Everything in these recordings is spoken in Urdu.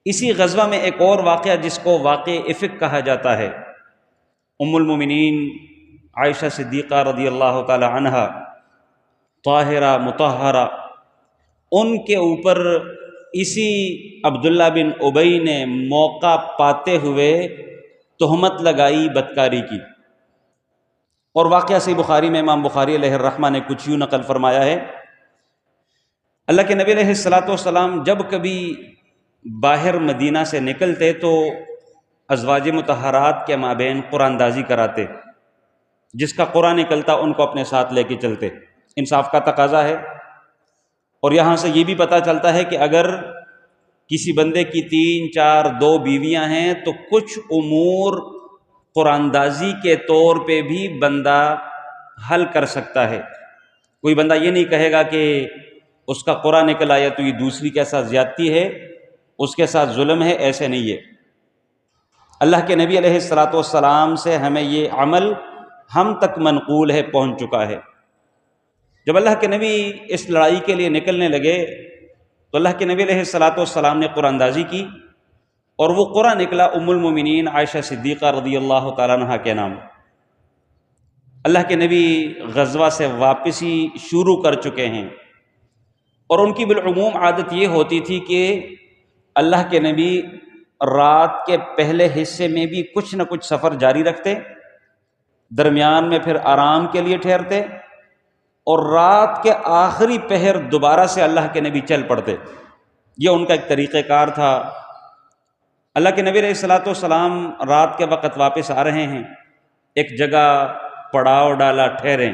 اسی غزوہ میں ایک اور واقعہ جس کو واقع افک کہا جاتا ہے، ام المومنین عائشہ صدیقہ رضی اللہ تعالی عنہا، طاہرہ مطہرہ، ان کے اوپر اسی عبداللہ بن ابی نے موقع پاتے ہوئے تہمت لگائی بدکاری کی۔ اور واقعہ صحیح بخاری میں امام بخاری علیہ الرحمہ نے کچھ یوں نقل فرمایا ہے، اللہ کے نبی علیہ الصلاۃ والسلام جب کبھی باہر مدینہ سے نکلتے تو ازواج مطہرات کے مابین قرآن اندازی کراتے، جس کا قرآن نکلتا ان کو اپنے ساتھ لے کے چلتے۔ انصاف کا تقاضا ہے، اور یہاں سے یہ بھی پتہ چلتا ہے کہ اگر کسی بندے کی 3 4 2 بیویاں ہیں تو کچھ امور قرآن اندازی کے طور پہ بھی بندہ حل کر سکتا ہے۔ کوئی بندہ یہ نہیں کہے گا کہ اس کا قرآن نکل آیا تو یہ دوسری کے ساتھ زیادتی ہے، اس کے ساتھ ظلم ہے، ایسے نہیں ہے۔ اللہ کے نبی علیہ الصلاۃ والسلام سے ہمیں یہ عمل ہم تک منقول ہے، پہنچ چکا ہے۔ جب اللہ کے نبی اس لڑائی کے لیے نکلنے لگے تو اللہ کے نبی علیہ الصلاۃ والسلام نے قرآن اندازی کی، اور وہ قرآن نکلا ام المومنین عائشہ صدیقہ رضی اللہ تعالیٰ عنہا کے نام۔ اللہ کے نبی غزوہ سے واپسی شروع کر چکے ہیں، اور ان کی بالعموم عادت یہ ہوتی تھی کہ اللہ کے نبی رات کے پہلے حصے میں بھی کچھ نہ کچھ سفر جاری رکھتے، درمیان میں پھر آرام کے لیے ٹھہرتے، اور رات کے آخری پہر دوبارہ سے اللہ کے نبی چل پڑتے۔ یہ ان کا ایک طریقہ کار تھا۔ اللہ کے نبی علیہ الصلاۃ والسلام رات کے وقت واپس آ رہے ہیں، ایک جگہ پڑاؤ ڈالا، ٹھہریں۔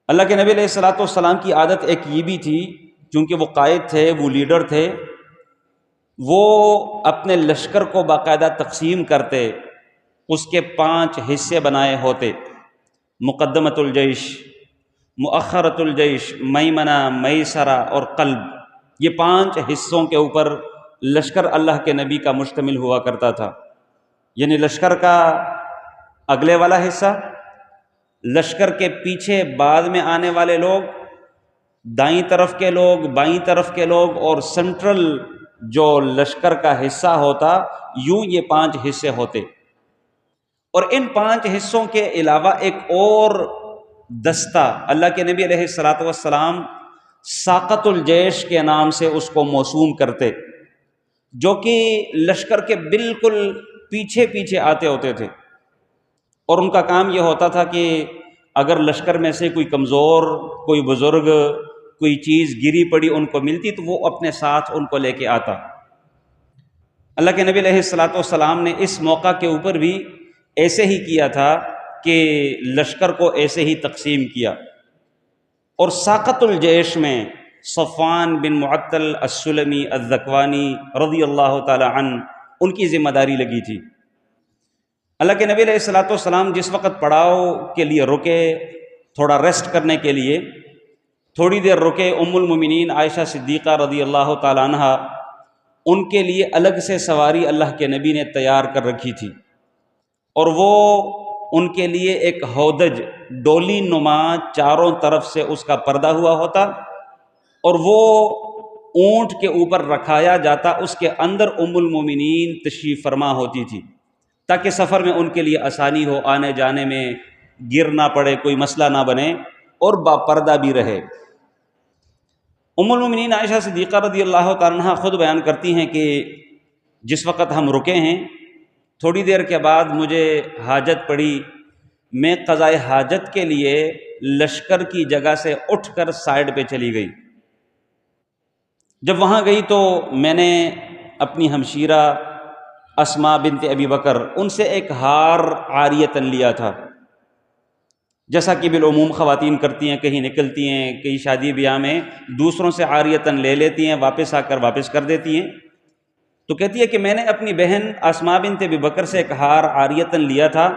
اللہ کے نبی علیہ الصلاۃ والسلام کی عادت ایک یہ بھی تھی، چونکہ وہ قائد تھے، وہ لیڈر تھے، وہ اپنے لشکر کو باقاعدہ تقسیم کرتے، اس کے 5 حصے بنائے ہوتے: مقدمۃ الجیش، مؤخرۃ الجیش، میمنہ، میسرہ اور قلب۔ یہ 5 حصوں کے اوپر لشکر اللہ کے نبی کا مشتمل ہوا کرتا تھا، یعنی لشکر کا اگلے والا حصہ، لشکر کے پیچھے بعد میں آنے والے لوگ، دائیں طرف کے لوگ، بائیں طرف کے لوگ، اور سینٹرل جو لشکر کا حصہ ہوتا، یوں یہ 5 حصے ہوتے۔ اور ان 5 حصوں کے علاوہ ایک اور دستہ اللہ کے نبی علیہ الصلاۃ والسلام ساقۃ الجیش کے نام سے اس کو موسوم کرتے، جو کہ لشکر کے بالکل پیچھے پیچھے آتے ہوتے تھے، اور ان کا کام یہ ہوتا تھا کہ اگر لشکر میں سے کوئی کمزور، کوئی بزرگ، کوئی چیز گری پڑی ان کو ملتی تو وہ اپنے ساتھ ان کو لے کے آتا۔ اللہ کے نبی علیہ الصلاۃ والسلام نے اس موقع کے اوپر بھی ایسے ہی کیا تھا کہ لشکر کو ایسے ہی تقسیم کیا، اور ساقۃ الجیش میں صفوان بن معطل السلمی الذکوانی رضی اللہ تعالی عنہ، ان کی ذمہ داری لگی تھی۔ اللہ کے نبی علیہ الصلاۃ والسلام جس وقت پڑاؤ کے لیے رکے، تھوڑا ریسٹ کرنے کے لیے تھوڑی دیر رکے، ام المومنین عائشہ صدیقہ رضی اللہ تعالی عنہا، ان کے لیے الگ سے سواری اللہ کے نبی نے تیار کر رکھی تھی، اور وہ ان کے لیے ایک ہودج، ڈولی نما، چاروں طرف سے اس کا پردہ ہوا ہوتا، اور وہ اونٹ کے اوپر رکھایا جاتا، اس کے اندر ام المومنین تشریف فرما ہوتی تھی، تاکہ سفر میں ان کے لیے آسانی ہو، آنے جانے میں گر نہ پڑے، کوئی مسئلہ نہ بنے، اور باپردہ بھی رہے۔ ام المومنین عائشہ صدیقہ رضی اللہ تعالیٰ عنہ خود بیان کرتی ہیں کہ جس وقت ہم رکے ہیں، تھوڑی دیر کے بعد مجھے حاجت پڑی، میں قضائے حاجت کے لیے لشکر کی جگہ سے اٹھ کر سائڈ پہ چلی گئی۔ جب وہاں گئی تو میں نے اپنی ہمشیرہ اسماء بنت ابی بکر، ان سے ایک ہار عاریتاً لیا تھا، جیسا کہ بالعموم خواتین کرتی ہیں، کہیں نکلتی ہیں، کہیں شادی بیاہ میں دوسروں سے عاریتاً لے لیتی ہیں، واپس آ کر واپس کر دیتی ہیں۔ تو کہتی ہے کہ میں نے اپنی بہن اسماء بنت ابی بکر سے ایک ہار عاریتاً لیا تھا،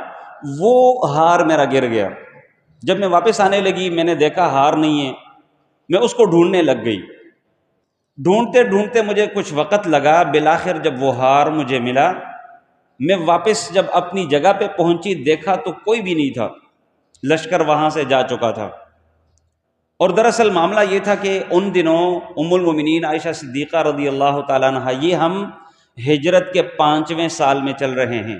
وہ ہار میرا گر گیا۔ جب میں واپس آنے لگی، میں نے دیکھا ہار نہیں ہے، میں اس کو ڈھونڈنے لگ گئی۔ ڈھونڈتے ڈھونڈتے مجھے کچھ وقت لگا، بالآخر جب وہ ہار مجھے ملا، میں واپس جب اپنی جگہ پہ پہنچی، دیکھا تو کوئی بھی نہیں تھا، لشکر وہاں سے جا چکا تھا۔ اور دراصل معاملہ یہ تھا کہ ان دنوں ام المومنین عائشہ صدیقہ رضی اللہ تعالیٰ عنہ، یہ ہم ہجرت کے 5ویں سال میں چل رہے ہیں،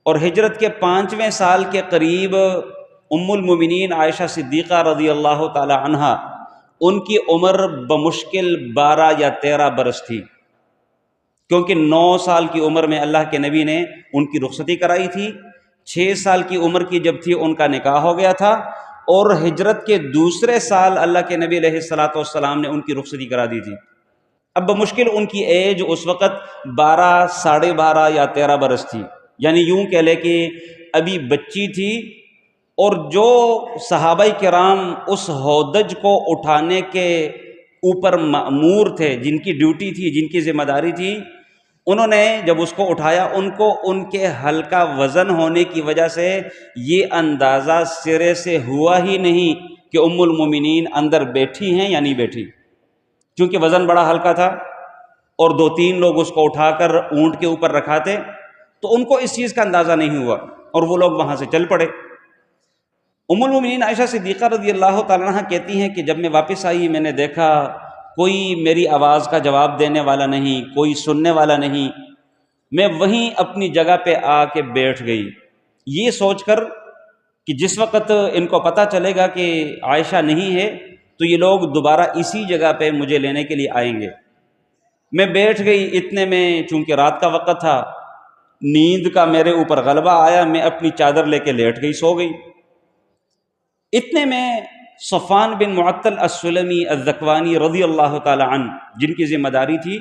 اور ہجرت کے 5ویں سال کے قریب ام المومنین عائشہ صدیقہ رضی اللہ تعالیٰ عنہ، ان کی عمر بمشکل 12 یا 13 برس تھی، کیونکہ 9 سال کی عمر میں اللہ کے نبی نے ان کی رخصتی کرائی تھی، 6 سال کی عمر کی جب تھی ان کا نکاح ہو گیا تھا، اور ہجرت کے دوسرے سال اللہ کے نبی علیہ الصلاۃ والسلام نے ان کی رخصتی کرا دی تھی۔ اب بمشکل ان کی ایج اس وقت 12 ساڑھے 12 یا 13 برس تھی، یعنی یوں کہہ لے کہ ابھی بچی تھی، اور جو صحابہ کرام اس ہودج کو اٹھانے کے اوپر مأمور تھے، جن کی ڈیوٹی تھی، جن کی ذمہ داری تھی، انہوں نے جب اس کو اٹھایا، ان کو ان کے ہلکا وزن ہونے کی وجہ سے یہ اندازہ سرے سے ہوا ہی نہیں کہ ام المومنین اندر بیٹھی ہیں یا نہیں بیٹھی، کیونکہ وزن بڑا ہلکا تھا اور 2-3 لوگ اس کو اٹھا کر اونٹ کے اوپر رکھاتے، تو ان کو اس چیز کا اندازہ نہیں ہوا اور وہ لوگ وہاں سے چل پڑے۔ ام المومنین عائشہ صدیقہ رضی اللہ تعالیٰ عنہ کہتی ہیں کہ جب میں واپس آئی، میں نے دیکھا کوئی میری آواز کا جواب دینے والا نہیں، کوئی سننے والا نہیں، میں وہیں اپنی جگہ پہ آ کے بیٹھ گئی، یہ سوچ کر کہ جس وقت ان کو پتہ چلے گا کہ عائشہ نہیں ہے تو یہ لوگ دوبارہ اسی جگہ پہ مجھے لینے کے لیے آئیں گے۔ میں بیٹھ گئی، اتنے میں چونکہ رات کا وقت تھا، نیند کا میرے اوپر غلبہ آیا، میں اپنی چادر لے کے لیٹ گئی، سو گئی۔ اتنے میں صفوان بن معطل السلمی الذکوانی رضی اللہ تعالی عنہ، جن کی ذمہ داری تھی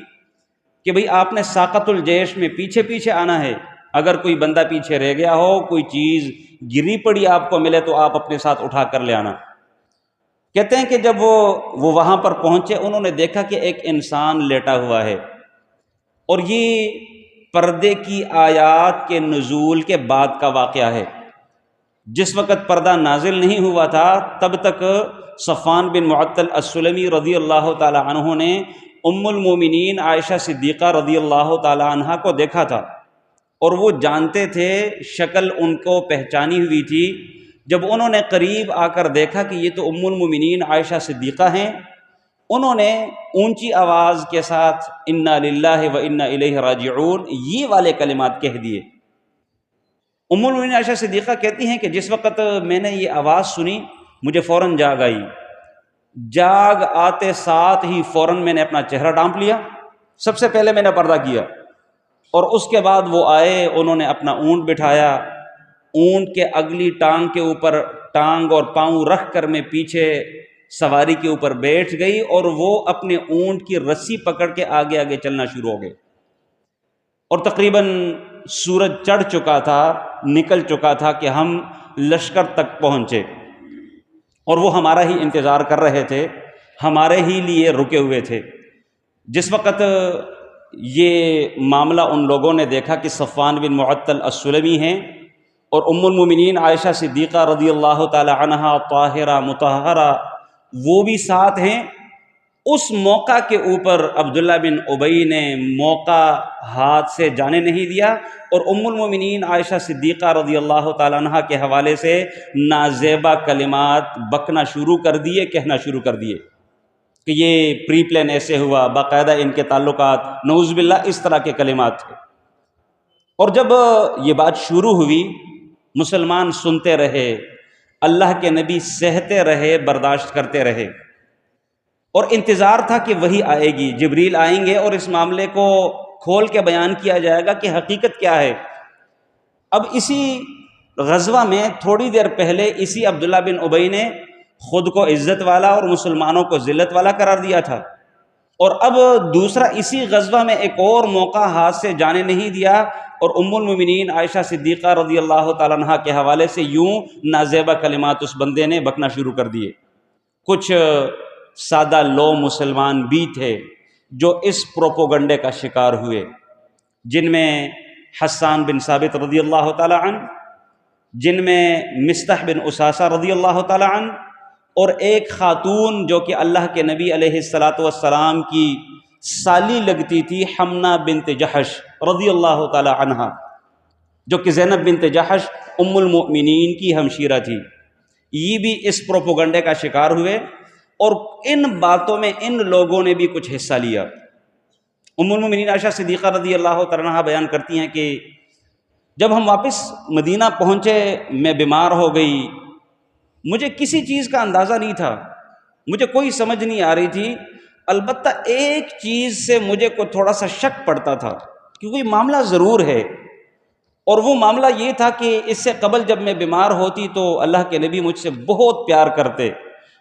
کہ بھئی آپ نے ساقۃ الجیش میں پیچھے پیچھے آنا ہے، اگر کوئی بندہ پیچھے رہ گیا ہو، کوئی چیز گری پڑی آپ کو ملے تو آپ اپنے ساتھ اٹھا کر لے آنا۔ کہتے ہیں کہ جب وہ وہاں پر پہنچے، انہوں نے دیکھا کہ ایک انسان لیٹا ہوا ہے، اور یہ پردے کی آیات کے نزول کے بعد کا واقعہ ہے۔ جس وقت پردہ نازل نہیں ہوا تھا تب تک صفوان بن معطل السلمی رضی اللہ تعالی عنہ نے ام المومنین عائشہ صدیقہ رضی اللہ تعالی عنہ کو دیکھا تھا، اور وہ جانتے تھے، شکل ان کو پہچانی ہوئی تھی۔ جب انہوں نے قریب آ کر دیکھا کہ یہ تو ام المومنین عائشہ صدیقہ ہیں، انہوں نے اونچی آواز کے ساتھ انا للہ و انا الیہ راجعون یہ والے کلمات کہہ دیے۔ ام المومنین عائشہ صدیقہ کہتی ہیں کہ جس وقت میں نے یہ آواز سنی، مجھے فوراً جاگ آئی، جاگ آتے ساتھ ہی فوراً میں نے اپنا چہرہ ڈھانپ لیا، سب سے پہلے میں نے پردہ کیا، اور اس کے بعد وہ آئے، انہوں نے اپنا اونٹ بٹھایا، اونٹ کے اگلی ٹانگ کے اوپر ٹانگ اور پاؤں رکھ کر میں پیچھے سواری کے اوپر بیٹھ گئی، اور وہ اپنے اونٹ کی رسی پکڑ کے آگے آگے چلنا شروع ہو گئے، اور تقریباً سورج چڑھ چکا تھا، نکل چکا تھا کہ ہم لشکر تک پہنچے، اور وہ ہمارا ہی انتظار کر رہے تھے، ہمارے ہی لیے رکے ہوئے تھے۔ جس وقت یہ معاملہ ان لوگوں نے دیکھا کہ صفوان بن معطل السلمی ہیں اور ام المومنین عائشہ صدیقہ رضی اللہ تعالی عنہا طاہرہ مطہرہ وہ بھی ساتھ ہیں، اس موقع کے اوپر عبداللہ بن ابی نے موقع ہاتھ سے جانے نہیں دیا، اور ام المومنین عائشہ صدیقہ رضی اللہ تعالیٰ عنہ کے حوالے سے نازیبا کلمات بکنا شروع کر دیے، کہنا شروع کر دیے کہ یہ پری پلان ایسے ہوا، باقاعدہ ان کے تعلقات نعوذ باللہ اس طرح کے کلمات تھے۔ اور جب یہ بات شروع ہوئی، مسلمان سنتے رہے، اللہ کے نبی سہتے رہے، برداشت کرتے رہے، اور انتظار تھا کہ وہی آئے گی، جبریل آئیں گے اور اس معاملے کو کھول کے بیان کیا جائے گا کہ حقیقت کیا ہے۔ اب اسی غزوہ میں تھوڑی دیر پہلے اسی عبداللہ بن ابی نے خود کو عزت والا اور مسلمانوں کو ذلت والا قرار دیا تھا، اور اب دوسرا اسی غزوہ میں ایک اور موقع ہاتھ سے جانے نہیں دیا، اور ام المومنین عائشہ صدیقہ رضی اللہ تعالیٰ عنہ کے حوالے سے یوں نازیبہ کلمات اس بندے نے بکنا شروع کر دیے۔ کچھ سادہ لو مسلمان بھی تھے جو اس پروپوگنڈے کا شکار ہوئے، جن میں حسان بن ثابت رضی اللہ تعالی عنہ، جن میں مصطح بن اساسہ رضی اللہ تعالی عنہ، اور ایک خاتون جو کہ اللہ کے نبی علیہ الصلاۃ والسلام کی سالی لگتی تھی، حمنہ بنت جحش رضی اللہ تعالی عنہ، جو کہ زینب بنت جحش ام المؤمنین کی ہمشیرہ تھی، یہ بھی اس پروپوگنڈے کا شکار ہوئے۔ اور ان باتوں میں ان لوگوں نے بھی کچھ حصہ لیا۔ ام المؤمنین عائشہ صدیقہ رضی اللہ تعالیٰ عنہا بیان کرتی ہیں کہ جب ہم واپس مدینہ پہنچے میں بیمار ہو گئی، مجھے کسی چیز کا اندازہ نہیں تھا، مجھے کوئی سمجھ نہیں آ رہی تھی، البتہ ایک چیز سے مجھے کو تھوڑا سا شک پڑتا تھا کہ کوئی معاملہ ضرور ہے، اور وہ معاملہ یہ تھا کہ اس سے قبل جب میں بیمار ہوتی تو اللہ کے نبی مجھ سے بہت پیار کرتے،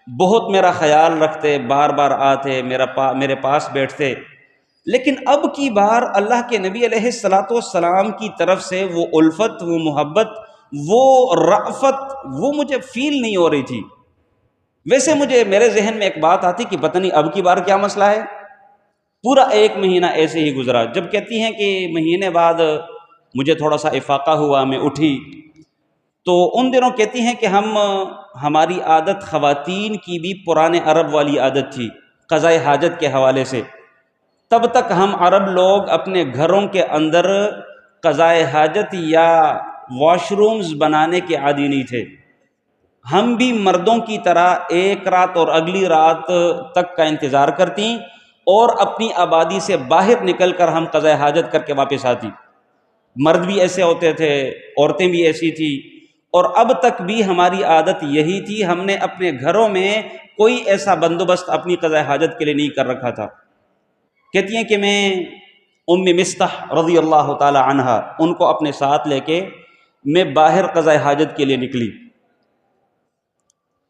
بہت میرا خیال رکھتے، بار بار آتے میرے پاس بیٹھتے، لیکن اب کی بار اللہ کے نبی علیہ الصلاۃ والسلام کی طرف سے وہ الفت، وہ محبت، وہ رأفت وہ مجھے فیل نہیں ہو رہی تھی۔ ویسے میرے ذہن میں ایک بات آتی کہ پتہ نہیں اب کی بار کیا مسئلہ ہے۔ پورا 1 مہینہ ایسے ہی گزرا۔ جب کہتی ہیں کہ مہینے بعد مجھے تھوڑا سا افاقہ ہوا، میں اٹھی، تو ان دنوں کہتی ہیں کہ ہماری عادت خواتین کی بھی پرانے عرب والی عادت تھی قضاء حاجت کے حوالے سے۔ تب تک ہم عرب لوگ اپنے گھروں کے اندر قضاء حاجت یا واش رومز بنانے کے عادی نہیں تھے۔ ہم بھی مردوں کی طرح ایک رات اور اگلی رات تک کا انتظار کرتی اور اپنی آبادی سے باہر نکل کر ہم قضاء حاجت کر کے واپس آتی۔ مرد بھی ایسے ہوتے تھے، عورتیں بھی ایسی تھی، اور اب تک بھی ہماری عادت یہی تھی۔ ہم نے اپنے گھروں میں کوئی ایسا بندوبست اپنی قضاء حاجت کے لیے نہیں کر رکھا تھا۔ کہتی ہیں کہ میں ام مستح رضی اللہ تعالی عنہا ان کو اپنے ساتھ لے کے میں باہر قضاء حاجت کے لیے نکلی۔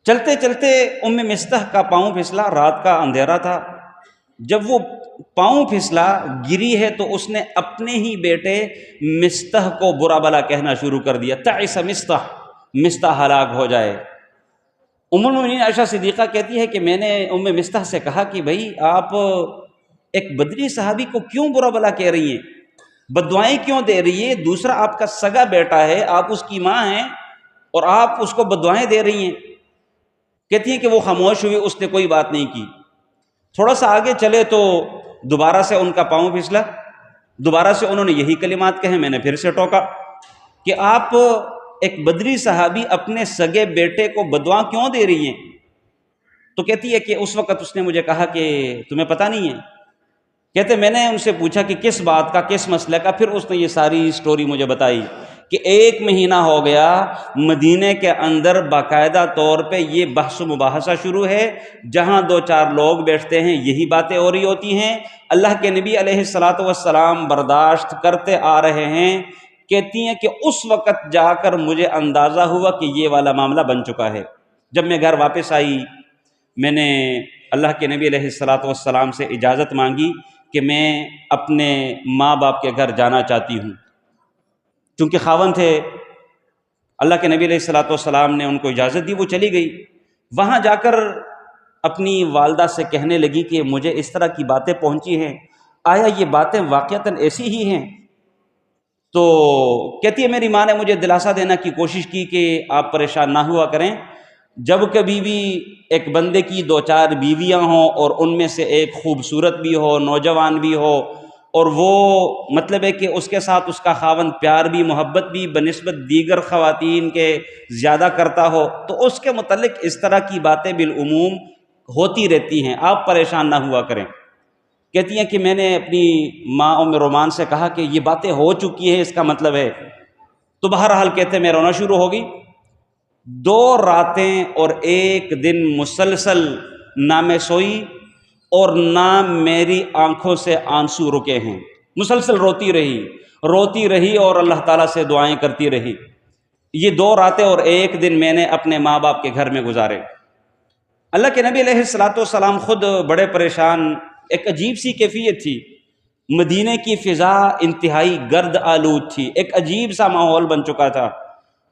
چلتے چلتے ام مستح کا پاؤں پھسلا، رات کا اندھیرا تھا۔ جب وہ پاؤں پھسلا، گری ہے، تو اس نے اپنے ہی بیٹے مستح کو برا بلا کہنا شروع کر دیا، تعس مستح، مستح ہلاک ہو جائے۔ ام المؤمنین عائشہ صدیقہ کہتی ہے کہ میں نے ام مستح سے کہا کہ بھائی آپ ایک بدری صحابی کو کیوں برا بلا کہہ رہی ہیں، بددعائیں کیوں دے رہی ہیں؟ دوسرا آپ کا سگا بیٹا ہے، آپ اس کی ماں ہیں، اور آپ اس کو بددعائیں دے رہی ہیں۔ کہتی ہیں کہ وہ خاموش ہوئی، اس نے کوئی بات نہیں کی۔ تھوڑا سا آگے چلے تو دوبارہ سے ان کا پاؤں پھسلا، دوبارہ سے انہوں نے یہی کلمات کہے۔ میں نے پھر سے ٹوکا کہ آپ ایک بدری صحابی اپنے سگے بیٹے کو بددعا کیوں دے رہی ہیں؟ تو کہتی ہے کہ اس وقت اس نے مجھے کہا کہ تمہیں پتہ نہیں ہے؟ کہتے میں نے ان سے پوچھا کہ کس بات کا، کس مسئلے کا؟ پھر اس نے یہ ساری سٹوری مجھے بتائی کہ 1 مہینہ ہو گیا مدینے کے اندر باقاعدہ طور پہ یہ بحث و مباحثہ شروع ہے، جہاں 2-4 لوگ بیٹھتے ہیں یہی باتیں ہو رہی ہوتی ہیں۔ اللہ کے نبی علیہ الصلاۃ والسلام برداشت کرتے آ رہے ہیں۔ کہتی ہیں کہ اس وقت جا کر مجھے اندازہ ہوا کہ یہ والا معاملہ بن چکا ہے۔ جب میں گھر واپس آئی، میں نے اللہ کے نبی علیہ الصلاۃ والسلام سے اجازت مانگی کہ میں اپنے ماں باپ کے گھر جانا چاہتی ہوں۔ چونکہ خاوند تھے، اللہ کے نبی علیہ الصلاۃ والسلام نے ان کو اجازت دی، وہ چلی گئی۔ وہاں جا کر اپنی والدہ سے کہنے لگی کہ مجھے اس طرح کی باتیں پہنچی ہیں، آیا یہ باتیں واقعتاً ایسی ہی ہیں؟ تو کہتی ہے میری ماں نے مجھے دلاسا دینا کی کوشش کی کہ آپ پریشان نہ ہوا کریں، جب کبھی بھی ایک بندے کی 2-4 بیویاں ہوں اور ان میں سے ایک خوبصورت بھی ہو، نوجوان بھی ہو، اور وہ مطلب ہے کہ اس کے ساتھ اس کا خاوند پیار بھی محبت بھی بنسبت دیگر خواتین کے زیادہ کرتا ہو، تو اس کے متعلق اس طرح کی باتیں بالعموم ہوتی رہتی ہیں، آپ پریشان نہ ہوا کریں۔ کہتی ہیں کہ میں نے اپنی ماں ام رومان سے کہا کہ یہ باتیں ہو چکی ہیں، اس کا مطلب ہے۔ تو بہرحال کہتے میں رونا شروع ہو گئی۔ 2 راتیں اور 1 دن مسلسل نہ میں سوئی اور نہ میری آنکھوں سے آنسو رکے ہیں، مسلسل روتی رہی اور اللہ تعالیٰ سے دعائیں کرتی رہی۔ یہ 2 راتیں اور 1 دن میں نے اپنے ماں باپ کے گھر میں گزارے۔ اللہ کے نبی علیہ الصلاۃ والسلام خود بڑے پریشان، ایک عجیب سی کیفیت تھی، مدینے کی فضا انتہائی گرد آلود تھی، ایک عجیب سا ماحول بن چکا تھا،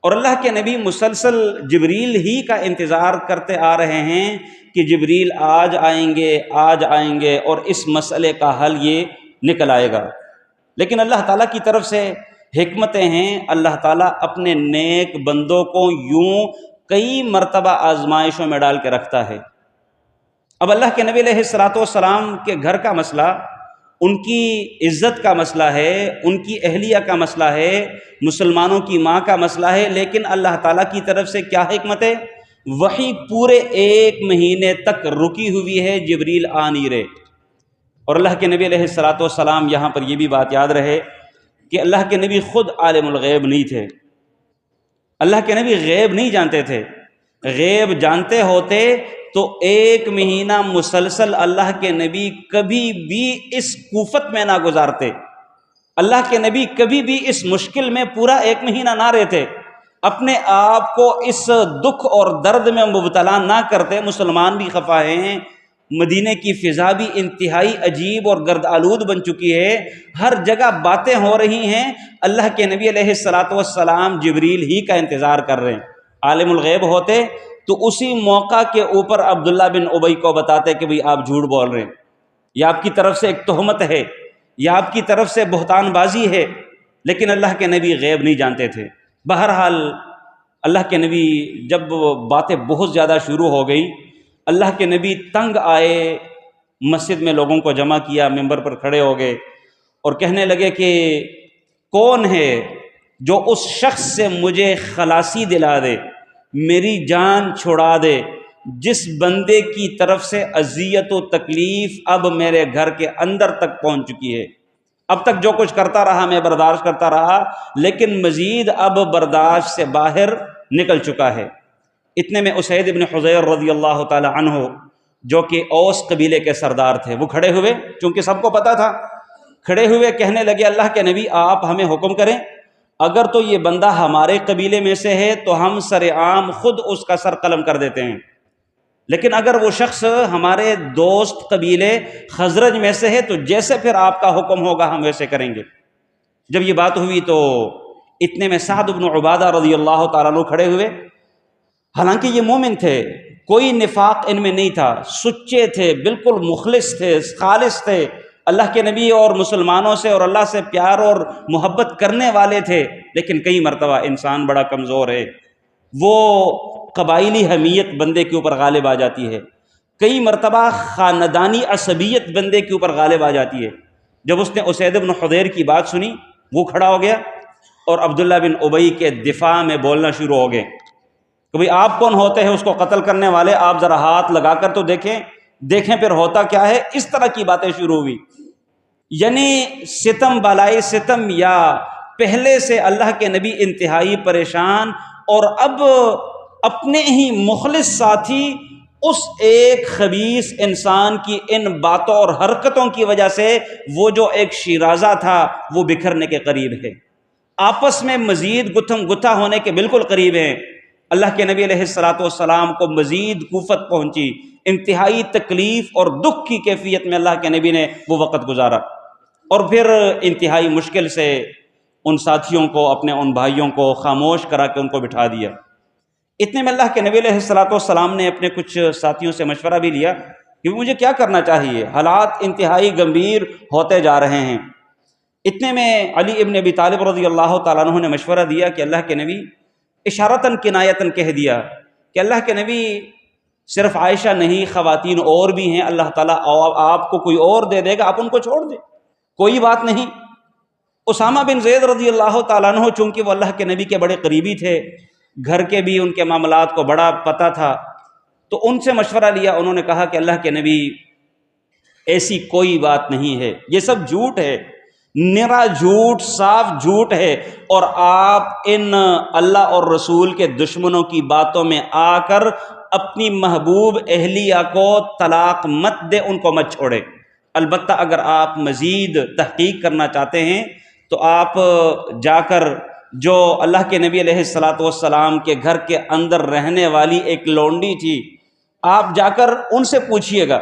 اور اللہ کے نبی مسلسل جبریل ہی کا انتظار کرتے آ رہے ہیں کہ جبریل آج آئیں گے اور اس مسئلے کا حل یہ نکل آئے گا۔ لیکن اللہ تعالیٰ کی طرف سے حکمتیں ہیں، اللہ تعالیٰ اپنے نیک بندوں کو یوں کئی مرتبہ آزمائشوں میں ڈال کے رکھتا ہے۔ اب اللہ کے نبی علیہ الصلاۃ والسلام کے گھر کا مسئلہ، ان کی عزت کا مسئلہ ہے، ان کی اہلیہ کا مسئلہ ہے، مسلمانوں کی ماں کا مسئلہ ہے، لیکن اللہ تعالیٰ کی طرف سے کیا حکمت ہے؟ وحی پورے 1 مہینے تک رکی ہوئی ہے، جبریل آ نہیں رہے۔ اور اللہ کے نبی علیہ الصلاۃ والسلام، یہاں پر یہ بھی بات یاد رہے کہ اللہ کے نبی خود عالم الغیب نہیں تھے، اللہ کے نبی غیب نہیں جانتے تھے۔ غیب جانتے ہوتے تو 1 مہینہ مسلسل اللہ کے نبی کبھی بھی اس کوفت میں نہ گزارتے، اللہ کے نبی کبھی بھی اس مشکل میں پورا 1 مہینہ نہ رہتے، اپنے آپ کو اس دکھ اور درد میں مبتلا نہ کرتے۔ مسلمان بھی خفا ہیں، مدینے کی فضا بھی انتہائی عجیب اور گرد آلود بن چکی ہے، ہر جگہ باتیں ہو رہی ہیں، اللہ کے نبی علیہ الصلاۃ والسلام جبریل ہی کا انتظار کر رہے ہیں۔ عالم الغیب ہوتے تو اسی موقع کے اوپر عبداللہ بن ابی کو بتاتے کہ بھئی آپ جھوٹ بول رہے ہیں، یا آپ کی طرف سے ایک تہمت ہے، یا آپ کی طرف سے بہتان بازی ہے، لیکن اللہ کے نبی غیب نہیں جانتے تھے۔ بہرحال اللہ کے نبی جب باتیں بہت زیادہ شروع ہو گئی، اللہ کے نبی تنگ آئے، مسجد میں لوگوں کو جمع کیا، ممبر پر کھڑے ہو گئے اور کہنے لگے کہ کون ہے جو اس شخص سے مجھے خلاصی دلا دے، میری جان چھڑا دے، جس بندے کی طرف سے اذیت و تکلیف اب میرے گھر کے اندر تک پہنچ چکی ہے۔ اب تک جو کچھ کرتا رہا میں برداشت کرتا رہا، لیکن مزید اب برداشت سے باہر نکل چکا ہے۔ اتنے میں اسید بن حضیر رضی اللہ تعالی عنہ، جو کہ اوس قبیلے کے سردار تھے، وہ کھڑے ہوئے، چونکہ سب کو پتہ تھا، کھڑے ہوئے کہنے لگے اللہ کے نبی آپ ہمیں حکم کریں، اگر تو یہ بندہ ہمارے قبیلے میں سے ہے تو ہم سرعام خود اس کا سر قلم کر دیتے ہیں، لیکن اگر وہ شخص ہمارے دوست قبیلے خزرج میں سے ہے تو جیسے پھر آپ کا حکم ہوگا ہم ویسے کریں گے۔ جب یہ بات ہوئی تو اتنے میں سعد بن عبادہ رضی اللہ تعالیٰ عنہ کھڑے ہوئے، حالانکہ یہ مومن تھے، کوئی نفاق ان میں نہیں تھا، سچے تھے، بالکل مخلص تھے، خالص تھے، اللہ کے نبی اور مسلمانوں سے اور اللہ سے پیار اور محبت کرنے والے تھے، لیکن کئی مرتبہ انسان بڑا کمزور ہے، وہ قبائلی حمیت بندے کے اوپر غالب آ جاتی ہے، کئی مرتبہ خاندانی عصبیت بندے کے اوپر غالب آ جاتی ہے۔ جب اس نے اسید بن حضیر کی بات سنی، وہ کھڑا ہو گیا اور عبداللہ بن ابی کے دفاع میں بولنا شروع ہو گئے کہ بھئی آپ کون ہوتے ہیں اس کو قتل کرنے والے، آپ ذرا ہاتھ لگا کر تو دیکھیں پھر ہوتا کیا ہے۔ اس طرح کی باتیں شروع ہوئی، یعنی ستم بالائے ستم، یا پہلے سے اللہ کے نبی انتہائی پریشان، اور اب اپنے ہی مخلص ساتھی اس ایک خبیث انسان کی ان باتوں اور حرکتوں کی وجہ سے وہ جو ایک شیرازہ تھا وہ بکھرنے کے قریب ہے، آپس میں مزید گتھم گتھا ہونے کے بالکل قریب ہیں۔ اللہ کے نبی علیہ الصلاۃ والسلام کو مزید کوفت پہنچی، انتہائی تکلیف اور دکھ کی کیفیت میں اللہ کے نبی نے وہ وقت گزارا، اور پھر انتہائی مشکل سے ان ساتھیوں کو، اپنے ان بھائیوں کو خاموش کرا کے ان کو بٹھا دیا۔ اتنے میں اللہ کے نبی علیہ الصلاۃ والسلام نے اپنے کچھ ساتھیوں سے مشورہ بھی لیا کہ مجھے کیا کرنا چاہیے، حالات انتہائی گمبھیر ہوتے جا رہے ہیں۔ اتنے میں علی ابن ابی طالب رضی اللہ تعالیٰ عنہ نے مشورہ دیا کہ اللہ کے نبی، اشارتاً کنایتاً کہہ دیا کہ اللہ کے نبی صرف عائشہ نہیں، خواتین اور بھی ہیں، اللہ تعالیٰ آپ کو کوئی اور دے دے گا، آپ ان کو چھوڑ دیں، کوئی بات نہیں۔ اسامہ بن زید رضی اللہ تعالیٰ عنہ چونکہ وہ اللہ کے نبی کے بڑے قریبی تھے، گھر کے بھی ان کے معاملات کو بڑا پتہ تھا، تو ان سے مشورہ لیا، انہوں نے کہا کہ اللہ کے نبی ایسی کوئی بات نہیں ہے، یہ سب جھوٹ ہے، نرا جھوٹ، صاف جھوٹ ہے، اور آپ ان اللہ اور رسول کے دشمنوں کی باتوں میں آ کر اپنی محبوب اہلیہ کو طلاق مت دے، ان کو مت چھوڑے، البتہ اگر آپ مزید تحقیق کرنا چاہتے ہیں تو آپ جا کر جو اللہ کے نبی علیہ الصلاۃ والسلام کے گھر کے اندر رہنے والی ایک لونڈی تھی، آپ جا کر ان سے پوچھئے گا،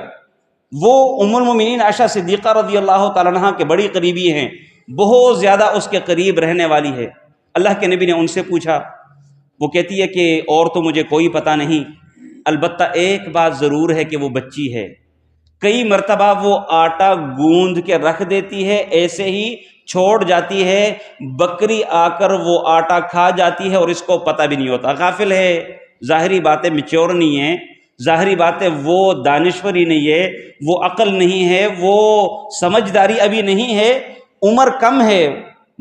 وہ ام المومنین عائشہ صدیقہ رضی اللہ تعالیٰ عنہ کے بڑی قریبی ہیں، بہت زیادہ اس کے قریب رہنے والی ہے۔ اللہ کے نبی نے ان سے پوچھا، وہ کہتی ہے کہ اور تو مجھے کوئی پتہ نہیں، البتہ ایک بات ضرور ہے کہ وہ بچی ہے، کئی مرتبہ وہ آٹا گوندھ کے رکھ دیتی ہے، ایسے ہی چھوڑ جاتی ہے، بکری آ کر وہ آٹا کھا جاتی ہے اور اس کو پتہ بھی نہیں ہوتا، غافل ہے، ظاہری باتیں میچور نہیں ہیں، ظاہری باتیں وہ دانشوری نہیں ہے، وہ عقل نہیں ہے، وہ سمجھداری ابھی نہیں ہے، عمر کم ہے،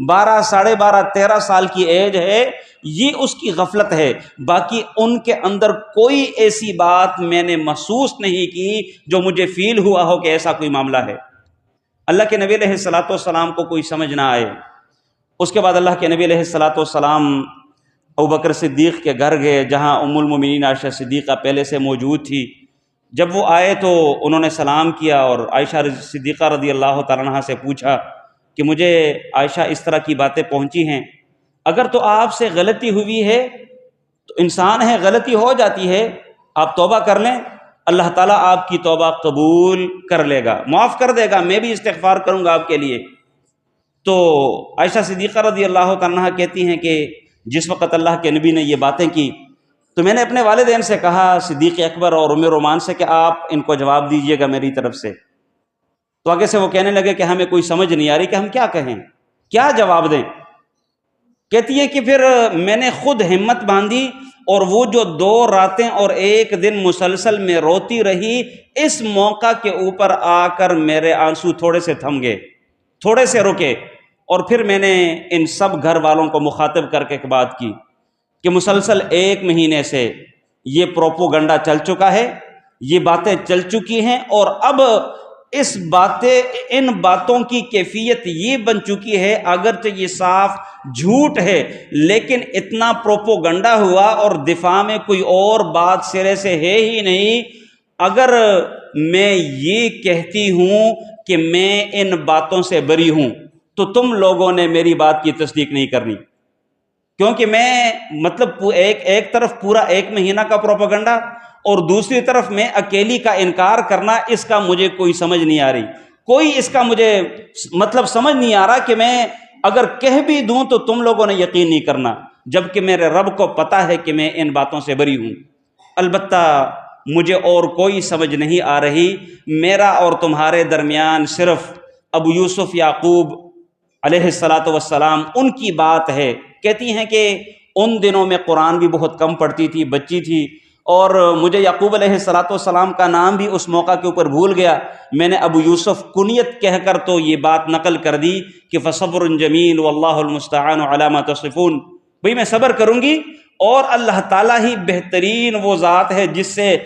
12 ساڑھے 12 13 سال کی ایج ہے، یہ اس کی غفلت ہے۔ باقی ان کے اندر کوئی ایسی بات میں نے محسوس نہیں کی جو مجھے فیل ہوا ہو کہ ایسا کوئی معاملہ ہے۔ اللہ کے نبی علیہ الصلوۃ والسلام کو کوئی سمجھ نہ آئے۔ اس کے بعد اللہ کے نبی علیہ الصلوۃ والسلام ابوبکر صدیق کے گھر گئے، جہاں ام المومنین عائشہ صدیقہ پہلے سے موجود تھی۔ جب وہ آئے تو انہوں نے سلام کیا اور عائشہ صدیقہ رضی اللہ تعالیٰ عنہا سے پوچھا کہ مجھے عائشہ اس طرح کی باتیں پہنچی ہیں، اگر تو آپ سے غلطی ہوئی ہے تو انسان ہے، غلطی ہو جاتی ہے، آپ توبہ کر لیں، اللہ تعالیٰ آپ کی توبہ قبول کر لے گا، معاف کر دے گا، میں بھی استغفار کروں گا آپ کے لیے۔ تو عائشہ صدیقہ رضی اللہ تعالیٰ عنہا کہتی ہیں کہ جس وقت اللہ کے نبی نے یہ باتیں کی تو میں نے اپنے والدین سے کہا، صدیق اکبر اور ام رومان سے، کہ آپ ان کو جواب دیجئے گا میری طرف سے۔ تو آگے سے وہ کہنے لگے کہ ہمیں کوئی سمجھ نہیں آ رہی کہ ہم کیا کہیں، کیا جواب دیں۔ کہتی ہے کہ پھر میں نے خود ہمت باندھی اور وہ جو 2 راتیں اور 1 دن مسلسل میں روتی رہی، اس موقع کے اوپر آ کر میرے آنسو تھوڑے سے تھم گئے، تھوڑے سے رکے، اور پھر میں نے ان سب گھر والوں کو مخاطب کر کے ایک بات کی کہ مسلسل 1 مہینے سے یہ پروپوگنڈا چل چکا ہے، یہ باتیں چل چکی ہیں، اور اب ان باتوں کی کیفیت یہ بن چکی ہے، اگرچہ یہ صاف جھوٹ ہے لیکن اتنا پروپوگنڈا ہوا اور دفاع میں کوئی اور بات سرے سے ہے ہی نہیں۔ اگر میں یہ کہتی ہوں کہ میں ان باتوں سے بری ہوں تو تم لوگوں نے میری بات کی تصدیق نہیں کرنی، کیونکہ میں ایک طرف پورا 1 مہینہ کا پروپیگنڈا اور دوسری طرف میں اکیلی کا انکار کرنا، اس کا مجھے کوئی سمجھ نہیں آ رہی، کوئی اس کا مجھے سمجھ نہیں آ رہا کہ میں اگر کہہ بھی دوں تو تم لوگوں نے یقین نہیں کرنا، جبکہ میرے رب کو پتا ہے کہ میں ان باتوں سے بری ہوں۔ البتہ مجھے اور کوئی سمجھ نہیں آ رہی، میرا اور تمہارے درمیان صرف ابو یوسف یعقوب علیہ الصلاۃ والسلام ان کی بات ہے۔ کہتی ہیں کہ ان دنوں میں قرآن بھی بہت کم پڑھتی تھی، بچی تھی، اور مجھے یعقوب علیہ الصلاۃ والسلام کا نام بھی اس موقع کے اوپر بھول گیا، میں نے ابو یوسف کنیت کہہ کر تو یہ بات نقل کر دی کہ فصبر جمیل واللہ المستعان علی ما تصفون، بھئی میں صبر کروں گی اور اللہ تعالیٰ ہی بہترین وہ ذات ہے جس سے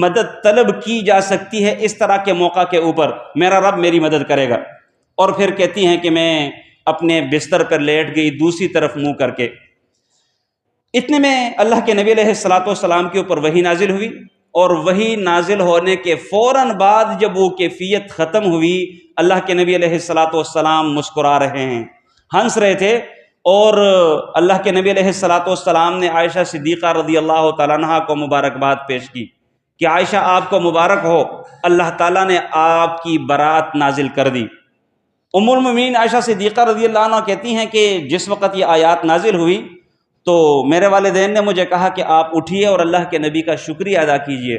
مدد طلب کی جا سکتی ہے، اس طرح کے موقع کے اوپر میرا رب میری مدد کرے گا۔ اور پھر کہتی ہیں کہ میں اپنے بستر پر لیٹ گئی دوسری طرف منہ کر کے۔ اتنے میں اللہ کے نبی علیہ الصلوۃ والسلام کے اوپر وحی نازل ہوئی، اور وحی نازل ہونے کے فوراً بعد جب وہ کیفیت ختم ہوئی، اللہ کے نبی علیہ الصلوۃ والسلام مسکرا رہے ہیں، ہنس رہے تھے، اور اللہ کے نبی علیہ الصلوۃ والسلام نے عائشہ صدیقہ رضی اللہ تعالیٰ عنہا کو مبارکباد پیش کی کہ عائشہ آپ کو مبارک ہو، اللہ تعالیٰ نے آپ کی برات نازل کر دی۔ ام المومنین عائشہ صدیقہ رضی اللہ عنہ کہتی ہیں کہ جس وقت یہ آیات نازل ہوئی تو میرے والدین نے مجھے کہا کہ آپ اٹھیے اور اللہ کے نبی کا شکریہ ادا کیجئے۔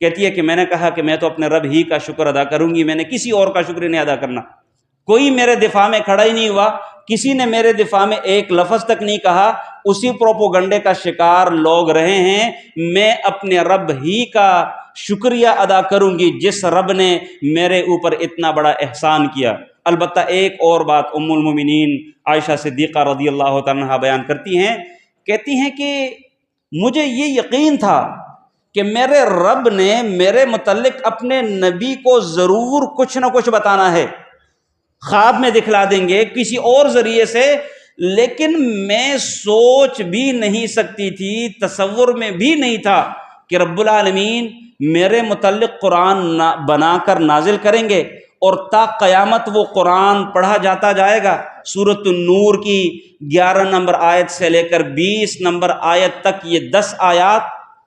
کہتی ہے کہ میں نے کہا کہ میں تو اپنے رب ہی کا شکر ادا کروں گی، میں نے کسی اور کا شکر نہیں ادا کرنا۔ کوئی میرے دفاع میں کھڑا ہی نہیں ہوا، کسی نے میرے دفاع میں ایک لفظ تک نہیں کہا، اسی پروپوگنڈے کا شکار لوگ رہے ہیں۔ میں اپنے رب ہی کا شکریہ ادا کروں گی جس رب نے میرے اوپر اتنا بڑا احسان کیا۔ البتہ ایک اور بات ام المومنین عائشہ صدیقہ رضی اللہ تعالیٰ عنہا بیان کرتی ہیں، کہتی ہیں کہ مجھے یہ یقین تھا کہ میرے رب نے میرے متعلق اپنے نبی کو ضرور کچھ نہ کچھ بتانا ہے، خواب میں دکھلا دیں گے کسی اور ذریعے سے، لیکن میں سوچ بھی نہیں سکتی تھی، تصور میں بھی نہیں تھا کہ رب العالمین میرے متعلق قرآن بنا کر نازل کریں گے، اور تا قیامت وہ قرآن پڑھا جاتا جائے گا۔ سورۃ النور کی 11 نمبر آیت سے لے کر 20 نمبر آیت تک یہ 10 آیات،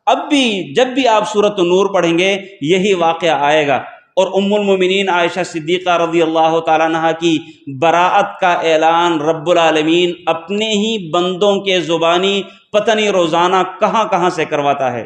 اب بھی جب بھی آپ سورۃ النور پڑھیں گے یہی واقعہ آئے گا، اور ام المومنین عائشہ صدیقہ رضی اللہ تعالیٰ عنہا کی براءت کا اعلان رب العالمین اپنے ہی بندوں کے زبانی پتہ نہیں روزانہ کہاں کہاں سے کرواتا ہے۔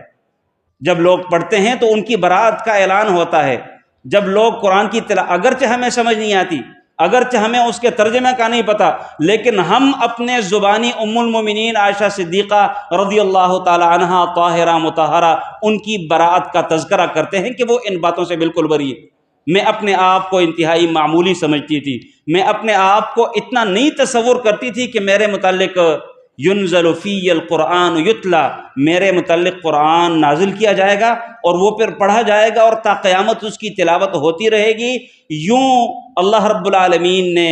جب لوگ پڑھتے ہیں تو ان کی براءت کا اعلان ہوتا ہے، جب لوگ قرآن کی اگرچہ ہمیں سمجھ نہیں آتی، اگرچہ ہمیں اس کے ترجمے کا نہیں پتا، لیکن ہم اپنے زبانی ام المومنین عائشہ صدیقہ رضی اللہ تعالی عنہا طاہرہ مطہرہ ان کی براءت کا تذکرہ کرتے ہیں کہ وہ ان باتوں سے بالکل بری ہے۔ میں اپنے آپ کو انتہائی معمولی سمجھتی تھی، میں اپنے آپ کو اتنا نہیں تصور کرتی تھی کہ میرے متعلق ینزل فی القرآن یتلا، میرے متعلق قرآن نازل کیا جائے گا اور وہ پھر پڑھا جائے گا اور تا قیامت اس کی تلاوت ہوتی رہے گی۔ یوں اللہ رب العالمین نے